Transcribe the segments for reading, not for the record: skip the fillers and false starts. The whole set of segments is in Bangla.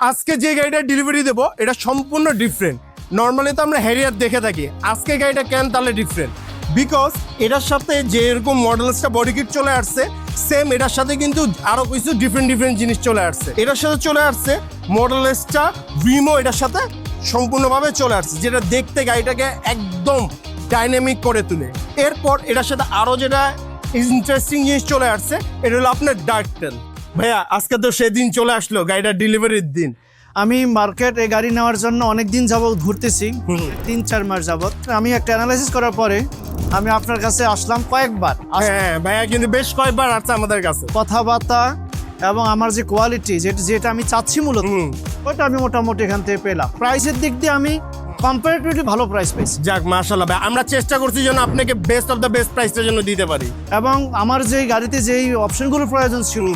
আজকে যে গাড়িটা ডেলিভারি দেবো এটা সম্পূর্ণ ডিফারেন্ট। নর্মালি তো আমরা হ্যারিয়ার দেখে থাকি, আজকে গাড়িটা কেন তাহলে ডিফারেন্ট? বিকজ এটার সাথে যে এরকম মডেলসটা বডি কিট চলে আসছে, সেম এটার সাথে কিন্তু আরো কিছু ডিফারেন্ট জিনিস চলে আসছে। এটার সাথে চলে আসছে মডেলসটা ভিমো, এটার সাথে সম্পূর্ণভাবে চলে আসছে, যেটা দেখতে গাড়িটাকে একদম ডাইনামিক করে তুলে। এরপর এটার সাথে আরো যেটা ইন্টারেস্টিং জিনিস চলে আসছে, এটা হলো আপনার ডাকটেল। ভাইয়া আজকে তো সেদিন চলে আসলো গাড়িটার ডেলিভারির দিন। আমি মার্কেট এই গাড়ি নেওয়ার জন্য অনেক দিন যাবত ঘুরতেছি, 3-4 মাস যাবত। আমি একটা অ্যানালাইসিস করার পরে আমি আপনার কাছে আসলাম কয়েকবার। হ্যাঁ ভাইয়া, কিন্তু বেশ কয়েকবার আসছে আমাদের কাছে। কথাবার্তা এবং আমার যে কোয়ালিটি যেটা আমি চাচ্ছি মূলত ওটা আমি মোটামুটি এখান থেকে পেলাম। প্রাইসের দিক দিয়ে আমি কম্পারেটিভলি ভালো প্রাইস পেয়েছি। যাক মাশাআল্লাহ ভাই, আমরা চেষ্টা করছি যেন আপনাকে বেস্ট অফ দ্য বেস্ট প্রাইসের জন্য দিতে পারি। এবং আমার যে গাড়িতে যেই অপশনগুলোর প্রয়োজন ছিল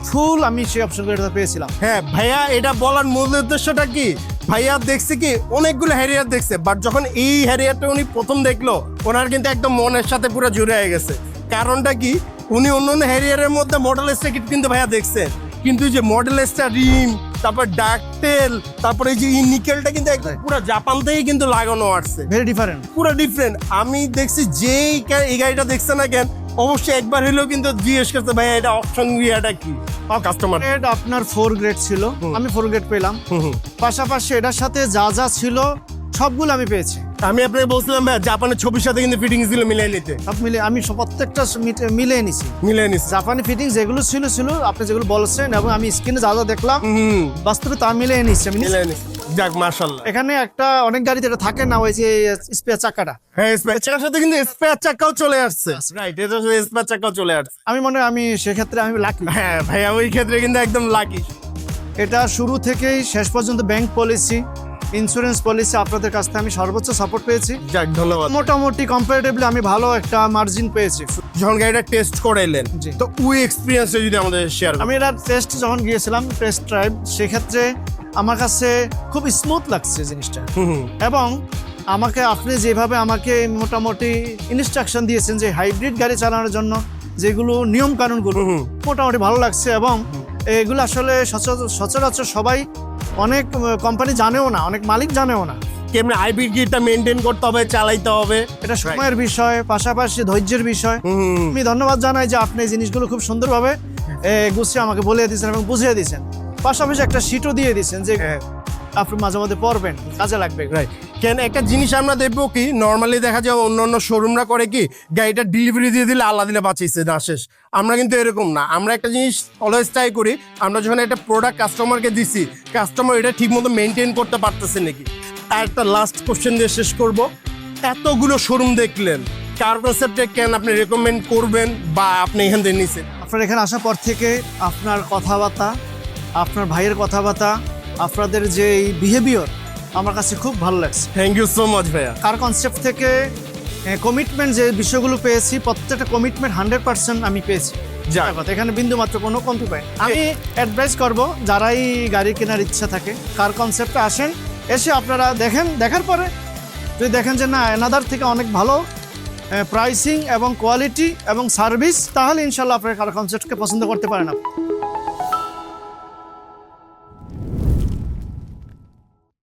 ফুল আমি সেই অপশনগুলো পেয়েছিলাম। হ্যাঁ ভাইয়া, এটা বলার মূল উদ্দেশ্যটা কি, ভাইয়া দেখছে কি অনেকগুলো হ্যারিয়ার দেখছে, বাট যখন এই হ্যারিয়ারটা উনি প্রথম দেখলো ওনার কিন্তু একদম মনের সাথে পুরো জুড়ে হয়ে গেছে। কারণটা কি, উনি অন্য হ্যারিয়ারের মধ্যে মডেলসটা কিন্তু ভাইয়া দেখছেন, কিন্তু যে মডেলসটা রিম, তারপর ডাকটেল, তারপরে এই যে নিকেলটা কিন্তু একদম পুরো জাপান থেকে কিন্তু লাগানো আসছে, ভেরি ডিফারেন্ট, পুরো ডিফারেন্ট। আমি দেখছি যে এই গাড়িটা দেখছে না কেন, অবশ্যই একবার হলেও কিন্তু জিজ্ঞেস করতে ভাইয়া এটা অপশন এটা কি কাস্টমার। এটা আপনার 4 গ্রেড ছিল, আমি 4 গ্রেড পেলাম। পাশাপাশি এটার সাথে যা যা ছিল সবগুলো আমি পেয়েছি। আমি আপনাকে বলছিলাম ভাই জাপানের ছবির সাথে কিন্তু ফিটিংস গুলো মিলিয়ে নিতে, সব মিলে আমি প্রত্যেকটা মিলিয়ে নিছি। জাপানি ফিটিংস যেগুলো ছিল আপনি যেগুলো বলছেন এবং আমি স্ক্রিনে যা যা দেখলাম বাস্তবে তা মিলিয়ে নিচ্ছি আমি। যাক মাশাআল্লাহ। এখানে একটা অনেক গাড়িতে এটা থাকে না, ওই যে স্পেয়ার চাকাটা। হ্যাঁ, স্পেয়ার চাকার সাথে কিন্তু স্পেয়ার চাকাও চলে আসছে। রাইট, এটা স্পেয়ার চাকাও চলে আসছে। আমি মনে হয় আমি সেক্ষেত্রে আমি লাকি। হ্যাঁ ভাইয়া, ওই ক্ষেত্রে কিন্তু একদম লাকি। এটা শুরু থেকেই শেষ পর্যন্ত ব্যাংক পলিসি, ইন্স্যুরেন্স পলিসি আপনাদের কাছ থেকে আমি সর্বোচ্চ সাপোর্ট পেয়েছি। যাক ধন্যবাদ। মোটামুটি কম্পারেটিভলি আমি ভালো একটা মার্জিন পেয়েছি। যখন গাড়িটা টেস্ট করাইলেন তো ওই এক্সপিরিয়েন্সটা যদি আমাদের শেয়ার করেন। আমি এটা টেস্ট যখন গিয়েছিলাম টেস্ট ড্রাইভ, সেক্ষেত্রে আমার কাছে খুব স্মুথ লাগছে জিনিসটা। এবং আপনি যেভাবে আমাকে মোটামুটি ইনস্ট্রাকশন দিয়েছেন যে হাইব্রিড গাড়ি চালানোর জন্য যেগুলো নিয়ম কানুনগুলো মোটামুটি ভালো লাগছে। এবং এগুলো আসলে সচরাচর সবাই অনেক কোম্পানি জানেও না, অনেক মালিক জানেও না কেমন হাইব্রিড গিয়ারটা মেনটেন করতে হবে, চালাইতে হবে। এটা সময়ের বিষয়, পাশাপাশি ধৈর্যের বিষয়। আমি ধন্যবাদ জানাই যে আপনি এই জিনিসগুলো খুব সুন্দরভাবে গুছিয়ে আমাকে বলে দিয়েছেন এবং বুঝিয়ে দিয়েছেন। পাশাপাশি একটা শিটও দিয়ে দিয়েছেন যে আপনি মাঝে মাঝে পড়বেন, কাজে লাগবে। কেন একটা জিনিস আমরা দেখবো কি, নর্মালি দেখা যায় অন্য শোরুমরা করে কি গাড়িটা ডেলিভারি দিয়ে দিলে আল্লাহ দিলে বাঁচিয়েছে না শেষ। আমরা কিন্তু এরকম না, আমরা একটা জিনিস অলওয়েজ ট্রাই করি, আমরা যখন একটা প্রোডাক্ট কাস্টমারকে দিছি, কাস্টমার এটা ঠিক মতো মেনটেন করতে পারতেছে নাকি। আর একটা লাস্ট কোশ্চেন দিয়ে শেষ করব, এতগুলো শোরুম দেখলেন, কার কনসেপ্টে কেন আপনি রেকমেন্ড করবেন বা আপনি এখান থেকে নিছেন? আপনার এখানে আসার পর থেকে আপনার কথাবার্তা, আপনার ভাইয়ের কথাবার্তা, আপনাদের যে বিহেভিয়ার আমার কাছে খুব ভালো লাগছে। থ্যাংক ইউ সো মাচ ভাইয়া। কার কনসেপ্ট থেকে কমিটমেন্ট যে বিষয়গুলো পেয়েছি, প্রত্যেকটা কমিটমেন্ট 100% আমি পেয়েছি। এখানে বিন্দু মাত্র কোনো কমতি পাই। আমি অ্যাডভাইস করব যারাই গাড়ি কেনার ইচ্ছা থাকে, কার কনসেপ্টে আসেন, এসে আপনারা দেখেন, দেখার পরে যদি দেখেন যে না এনাদার থেকে অনেক ভালো প্রাইসিং এবং কোয়ালিটি এবং সার্ভিস, তাহলে ইনশাল্লাহ আপনার কার কনসেপ্টকে পছন্দ করতে পারেন।